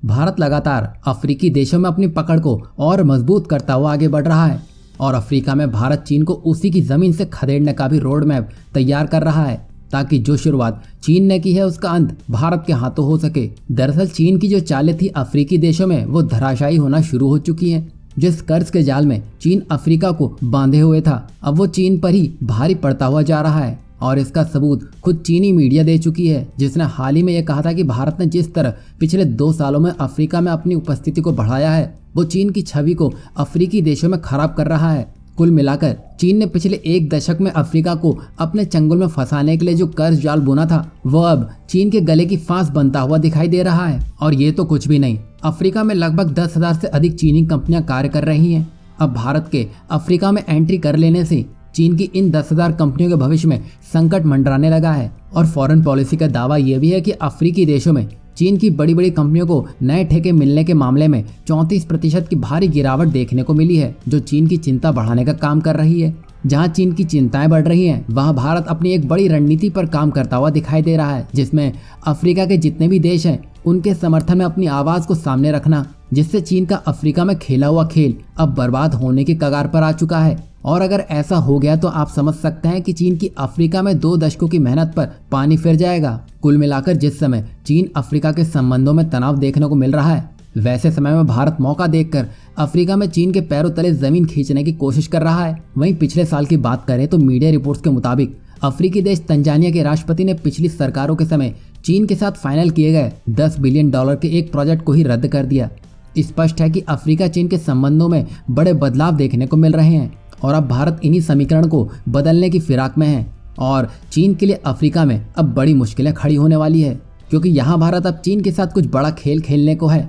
भारत लगातार अफ्रीकी देशों में अपनी पकड़ को और मजबूत करता हुआ आगे बढ़ रहा है और अफ्रीका में भारत चीन को उसी की जमीन से खदेड़ने का भी रोड मैप तैयार कर रहा है ताकि जो शुरुआत चीन ने की है उसका अंत भारत के हाथों हो सके। दरअसल चीन की जो चालें थी अफ्रीकी देशों में वो धराशायी होना शुरू हो चुकी हैं। जिस कर्ज के जाल में चीन अफ्रीका को बांधे हुए था अब वो चीन पर ही भारी पड़ता हुआ जा रहा है और इसका सबूत खुद चीनी मीडिया दे चुकी है, जिसने हाल ही में यह कहा था कि भारत ने जिस तरह पिछले 2 सालों में अफ्रीका में अपनी उपस्थिति को बढ़ाया है वो चीन की छवि को अफ्रीकी देशों में खराब कर रहा है। कुल मिलाकर चीन ने पिछले 1 दशक में अफ्रीका को अपने चंगुल में फंसाने के लिए जो कर्ज जाल बुना था वो अब चीन के गले की फांस बनता हुआ दिखाई दे रहा है। और ये तो कुछ भी नहीं, अफ्रीका में लगभग 10,000 से अधिक चीनी कंपनियां कार्य कर रही हैं। अब भारत के अफ्रीका में एंट्री कर लेने से चीन की इन 10,000 कंपनियों के भविष्य में संकट मंडराने लगा है और फॉरेन पॉलिसी का दावा यह भी है कि अफ्रीकी देशों में चीन की बड़ी बड़ी कंपनियों को नए ठेके मिलने के मामले में 34% की भारी गिरावट देखने को मिली है, जो चीन की चिंता बढ़ाने का काम कर रही है। जहां चीन की चिंताएं बढ़ रही हैं वहां भारत अपनी एक बड़ी रणनीति पर काम करता हुआ दिखाई दे रहा है, जिसमें अफ्रीका के जितने भी देश हैं उनके समर्थन में अपनी आवाज को सामने रखना, जिससे चीन का अफ्रीका में खेला हुआ खेल अब बर्बाद होने की कगार पर आ चुका है। और अगर ऐसा हो गया तो आप समझ सकते हैं कि चीन की अफ्रीका में 2 दशकों की मेहनत पर पानी फिर जाएगा। कुल मिलाकर जिस समय चीन अफ्रीका के संबंधों में तनाव देखने को मिल रहा है वैसे समय में भारत मौका देखकर अफ्रीका में चीन के पैरों तले जमीन खींचने की कोशिश कर रहा है। वहीं पिछले साल की बात करें तो मीडिया रिपोर्ट्स के मुताबिक अफ्रीकी देश तंजानिया के राष्ट्रपति ने पिछली सरकारों के समय चीन के साथ फाइनल किए गए $10 बिलियन के एक प्रोजेक्ट को ही रद्द कर दिया। स्पष्ट है कि अफ्रीका चीन के संबंधों में बड़े बदलाव देखने को मिल रहे हैं और अब भारत इन्हीं समीकरण को बदलने की फिराक में है और चीन के लिए अफ्रीका में अब बड़ी मुश्किलें खड़ी होने वाली है, क्योंकि यहाँ भारत अब चीन के साथ कुछ बड़ा खेल खेलने को है।